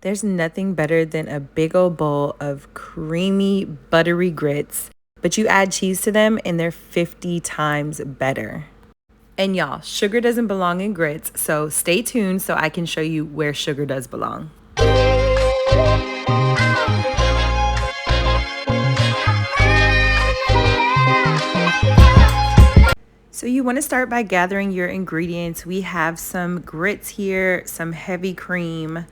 There's nothing better than a big old bowl of creamy, buttery grits, but you add cheese to them and they're 50 times better. And y'all, sugar doesn't belong in grits, so stay tuned so I can show you where sugar does belong. So you want to start by gathering your ingredients. We have some grits here, some heavy cream.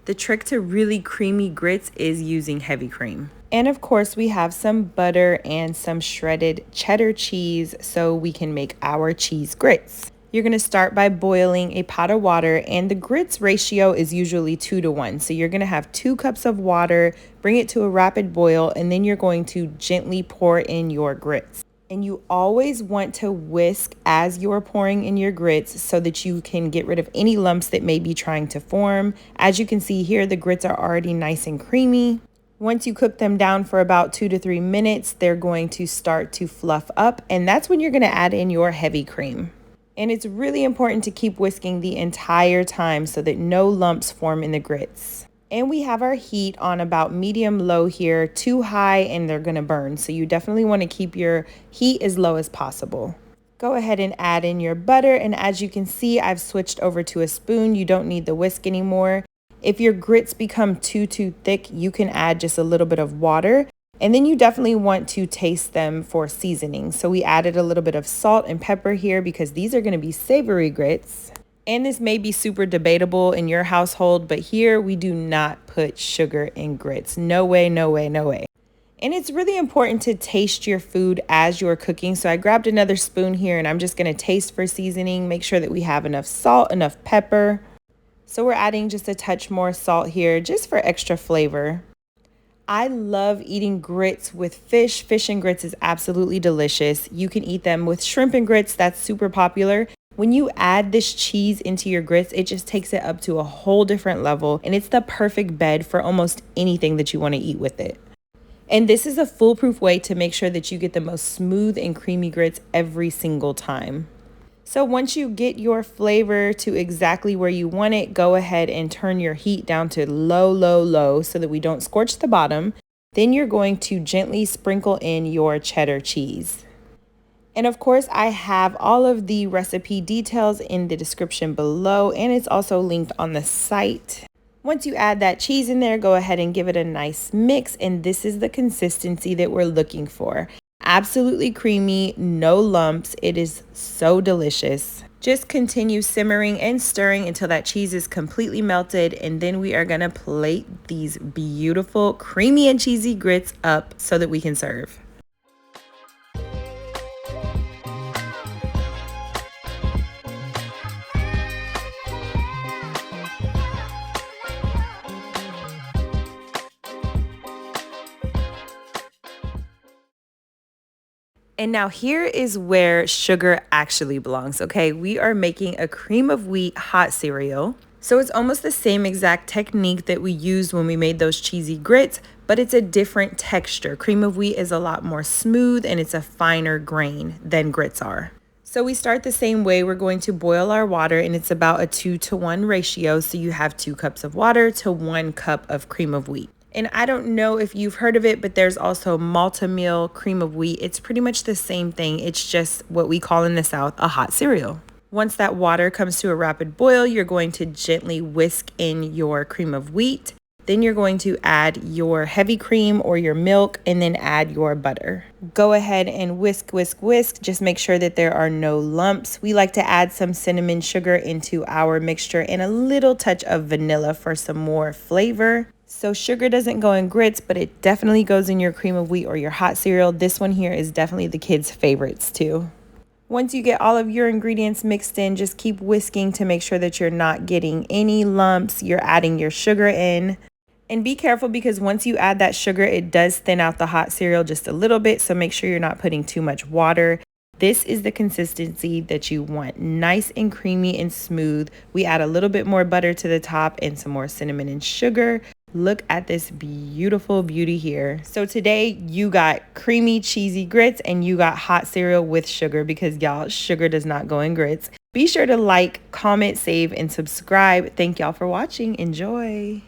The trick to really creamy grits is using heavy cream. And of course, we have some butter and some shredded cheddar cheese so we can make our cheese grits. You're going to start by boiling a pot of water, and the grits ratio is usually 2 to 1. So you're going to have 2 cups of water, bring it to a rapid boil, and then you're going to gently pour in your grits. And you always want to whisk as you're pouring in your grits so that you can get rid of any lumps that may be trying to form. As you can see here, the grits are already nice and creamy. Once you cook them down for about 2 to 3 minutes, they're going to start to fluff up, and that's when you're going to add in your heavy cream. And it's really important to keep whisking the entire time so that no lumps form in the grits. And we have our heat on about medium-low here. Too high and they're gonna burn. So you definitely wanna keep your heat as low as possible. Go ahead and add in your butter. And as you can see, I've switched over to a spoon. You don't need the whisk anymore. If your grits become too thick, you can add just a little bit of water. And then you definitely want to taste them for seasoning. So we added a little bit of salt and pepper here because these are gonna be savory grits. And this may be super debatable in your household, but here we do not put sugar in grits. No way, no way, no way. And it's really important to taste your food as you're cooking. So I grabbed another spoon here and I'm just gonna taste for seasoning, make sure that we have enough salt, enough pepper. So we're adding just a touch more salt here, just for extra flavor. I love eating grits with fish. Fish and grits is absolutely delicious. You can eat them with shrimp and grits, that's super popular. When you add this cheese into your grits, it just takes it up to a whole different level, and it's the perfect bed for almost anything that you want to eat with it. And this is a foolproof way to make sure that you get the most smooth and creamy grits every single time. So once you get your flavor to exactly where you want it, go ahead and turn your heat down to low, low, low so that we don't scorch the bottom. Then you're going to gently sprinkle in your cheddar cheese. And of course, I have all of the recipe details in the description below, and it's also linked on the site. Once you add that cheese in there, go ahead and give it a nice mix, and this is the consistency that we're looking for. Absolutely creamy, no lumps. It is so delicious. Just continue simmering and stirring until that cheese is completely melted, and then we are gonna plate these beautiful creamy and cheesy grits up so that we can serve. And now here is where sugar actually belongs, okay? We are making a cream of wheat hot cereal. So it's almost the same exact technique that we used when we made those cheesy grits, but it's a different texture. Cream of wheat is a lot more smooth and it's a finer grain than grits are. So we start the same way. We're going to boil our water, and it's about a 2 to 1 ratio. So you have 2 cups of water to 1 cup of cream of wheat. And I don't know if you've heard of it, but there's also multi-meal cream of wheat. It's pretty much the same thing. It's just what we call in the South a hot cereal. Once that water comes to a rapid boil, you're going to gently whisk in your cream of wheat. Then you're going to add your heavy cream or your milk, and then add your butter. Go ahead and whisk, whisk, whisk. Just make sure that there are no lumps. We like to add some cinnamon sugar into our mixture and a little touch of vanilla for some more flavor. So sugar doesn't go in grits, but it definitely goes in your cream of wheat or your hot cereal. This one here is definitely the kids' favorites too. Once you get all of your ingredients mixed in, just keep whisking to make sure that you're not getting any lumps. You're adding your sugar in. And be careful because once you add that sugar, it does thin out the hot cereal just a little bit. So make sure you're not putting too much water. This is the consistency that you want. Nice and creamy and smooth. We add a little bit more butter to the top and some more cinnamon and sugar. Look at this beautiful beauty here. So today you got creamy, cheesy grits and you got hot cereal with sugar because y'all, sugar does not go in grits. Be sure to like, comment, save, and subscribe. Thank y'all for watching. Enjoy.